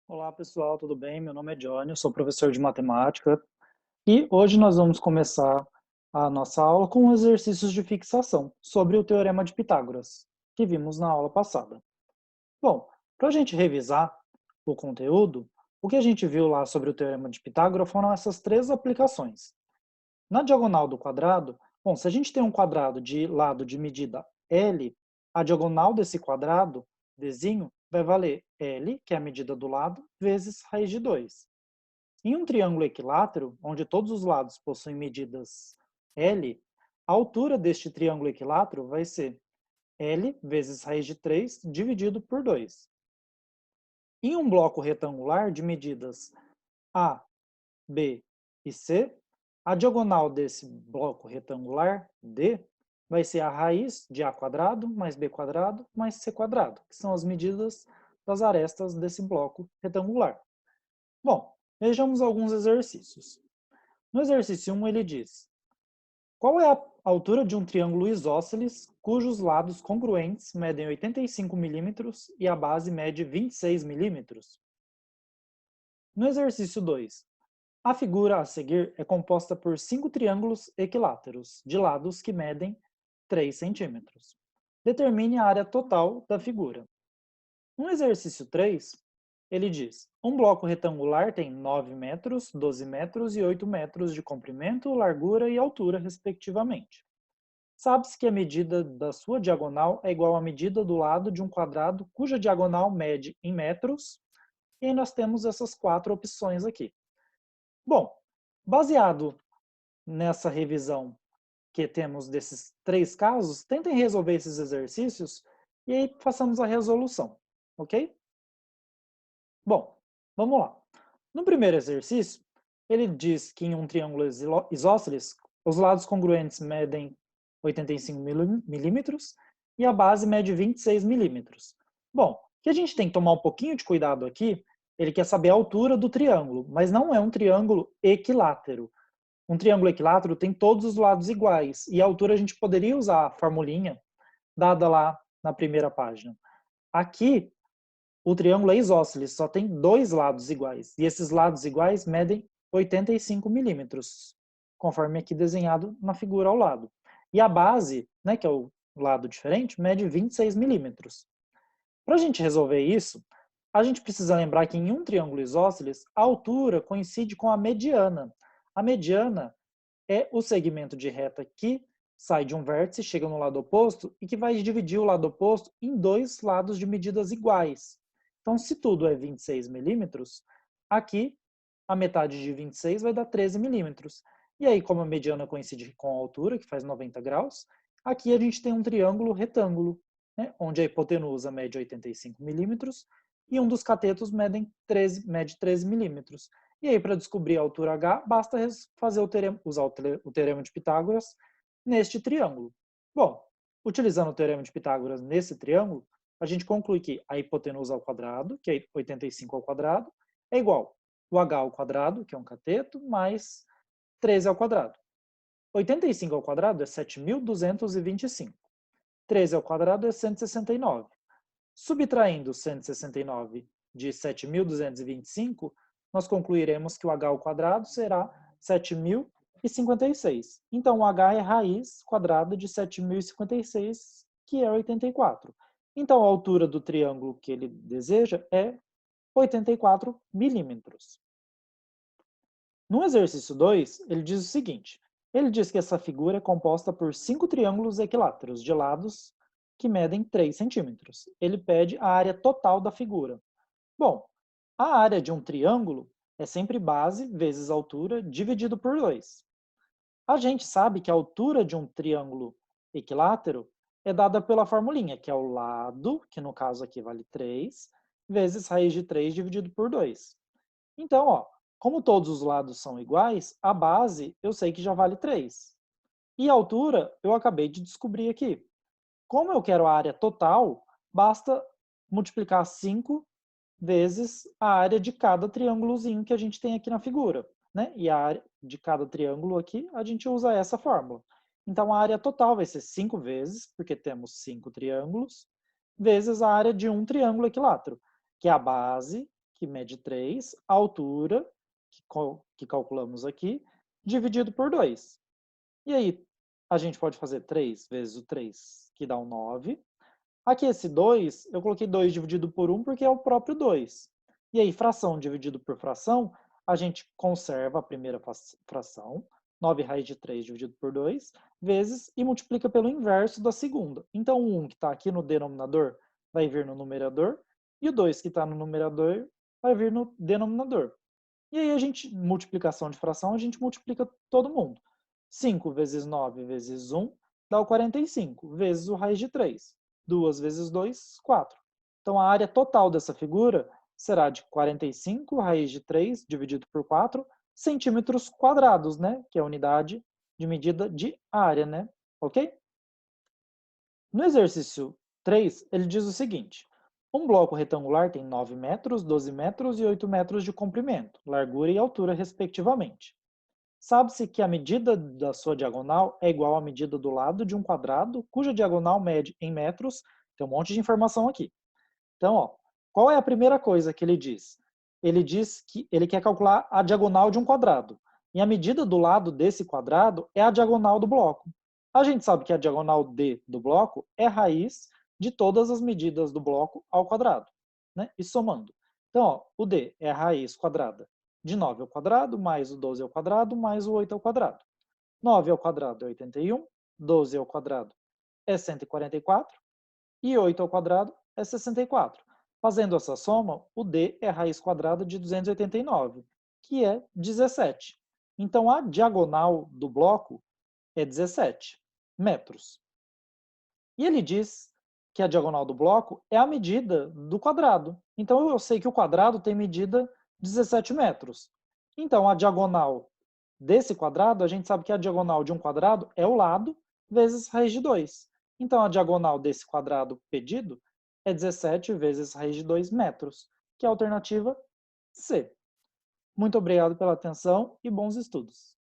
Olá pessoal, tudo bem? Meu nome é Johnny, eu sou professor de matemática e hoje nós vamos começar a nossa aula com exercícios de fixação sobre o Teorema de Pitágoras, que vimos na aula passada. Bom, para a gente revisar o conteúdo, o que a gente viu lá sobre o Teorema de Pitágoras foram essas três aplicações. Na diagonal do quadrado, bom, se a gente tem um quadrado de lado de medida L, a diagonal desse quadrado, Dzinho, vai valer L, que é a medida do lado, vezes raiz de 2. Em um triângulo equilátero, onde todos os lados possuem medidas L, a altura deste triângulo equilátero vai ser L vezes raiz de 3 dividido por 2. Em um bloco retangular de medidas A, B e C, a diagonal desse bloco retangular, D, vai ser a raiz de A quadrado mais B quadrado mais C quadrado, que são as medidas das arestas desse bloco retangular. Bom, vejamos alguns exercícios. No exercício 1 ele diz: qual é a altura de um triângulo isósceles cujos lados congruentes medem 85 milímetros e a base mede 26 milímetros? No exercício 2, a figura a seguir é composta por 5 triângulos equiláteros, de lados que medem 3 centímetros. Determine a área total da figura. No exercício 3, ele diz: um bloco retangular tem 9 metros, 12 metros e 8 metros de comprimento, largura e altura, respectivamente. Sabe-se que a medida da sua diagonal é igual à medida do lado de um quadrado cuja diagonal mede em metros, e aí nós temos essas quatro opções aqui. Bom, baseado nessa revisão que temos desses três casos, tentem resolver esses exercícios e aí façamos a resolução, ok? Bom, vamos lá. No primeiro exercício, ele diz que em um triângulo isósceles, os lados congruentes medem 85 milímetros e a base mede 26 milímetros. Bom, o que a gente tem que tomar um pouquinho de cuidado aqui, ele quer saber a altura do triângulo, mas não é um triângulo equilátero. Um triângulo equilátero tem todos os lados iguais, e a altura a gente poderia usar a formulinha dada lá na primeira página. Aqui, o triângulo é isósceles, só tem dois lados iguais, e esses lados iguais medem 85 milímetros, conforme aqui desenhado na figura ao lado. E a base, né, que é o lado diferente, mede 26 milímetros. Para a gente resolver isso, a gente precisa lembrar que em um triângulo isósceles, a altura coincide com a mediana. A mediana é o segmento de reta que sai de um vértice, chega no lado oposto e que vai dividir o lado oposto em dois lados de medidas iguais. Então, se tudo é 26 milímetros, aqui a metade de 26 vai dar 13 milímetros. E aí, como a mediana coincide com a altura, que faz 90 graus, aqui a gente tem um triângulo retângulo, né, onde a hipotenusa mede 85 milímetros e um dos catetos mede 13 milímetros. E aí, para descobrir a altura H, basta fazer usar o teorema de Pitágoras neste triângulo. Bom, utilizando o teorema de Pitágoras nesse triângulo, a gente conclui que a hipotenusa ao quadrado, que é 85 ao quadrado, é igual o H ao quadrado, que é um cateto, mais 13 ao quadrado. 85 ao quadrado é 7.225. 13 ao quadrado é 169. Subtraindo 169 de 7.225, nós concluiremos que o h ao quadrado será 7.056. Então, o h é raiz quadrada de 7.056, que é 84. Então, a altura do triângulo que ele deseja é 84 milímetros. No exercício 2, ele diz o seguinte: ele diz que essa figura é composta por 5 triângulos equiláteros de lados que medem 3 centímetros. Ele pede a área total da figura. Bom, a área de um triângulo é sempre base vezes altura dividido por 2. A gente sabe que a altura de um triângulo equilátero é dada pela formulinha, que é o lado, que no caso aqui vale 3, vezes raiz de 3 dividido por 2. Então, ó, como todos os lados são iguais, a base eu sei que já vale 3. E a altura eu acabei de descobrir aqui. Como eu quero a área total, basta multiplicar 5 vezes a área de cada triângulozinho que a gente tem aqui na figura. Né? E a área de cada triângulo aqui, a gente usa essa fórmula. Então, a área total vai ser 5 vezes, porque temos 5 triângulos, vezes a área de um triângulo equilátero, que é a base, que mede 3, a altura, que calculamos aqui, dividido por 2. E aí, a gente pode fazer 3 vezes o 3, que dá um 9. Aqui esse 2, eu coloquei 2 dividido por 1 porque é o próprio 2. E aí, fração dividido por fração, a gente conserva a primeira fração, 9 raiz de 3 dividido por 2, vezes e multiplica pelo inverso da segunda. Então, o 1 que está aqui no denominador vai vir no numerador, e o 2 que está no numerador vai vir no denominador. E aí, multiplicação de fração, a gente multiplica todo mundo. 5 vezes 9 vezes 1 dá o 45, vezes o raiz de 3. 2 vezes 2, 4. Então, a área total dessa figura será de 45 raiz de 3 dividido por 4 centímetros quadrados, né? Que é a unidade de medida de área, né? Ok? No exercício 3, ele diz o seguinte: um bloco retangular tem 9 metros, 12 metros e 8 metros de comprimento, largura e altura, respectivamente. Sabe-se que a medida da sua diagonal é igual à medida do lado de um quadrado, cuja diagonal mede em metros. Tem um monte de informação aqui. Então, ó, qual é a primeira coisa que ele diz? Ele diz que ele quer calcular a diagonal de um quadrado. E a medida do lado desse quadrado é a diagonal do bloco. A gente sabe que a diagonal D do bloco é a raiz de todas as medidas do bloco ao quadrado, né? E somando. Então, ó, o D é a raiz quadrada de 9 ao quadrado, mais o 12 ao quadrado, mais o 8 ao quadrado. 9 ao quadrado é 81, 12 ao quadrado é 144 e 8 ao quadrado é 64. Fazendo essa soma, o D é a raiz quadrada de 289, que é 17. Então, a diagonal do bloco é 17 metros. E ele diz que a diagonal do bloco é a medida do quadrado. Então, eu sei que o quadrado tem medida 17 metros. Então, a diagonal desse quadrado, a gente sabe que a diagonal de um quadrado é o lado vezes raiz de 2. Então, a diagonal desse quadrado pedido é 17 vezes raiz de 2 metros, que é a alternativa C. Muito obrigado pela atenção e bons estudos.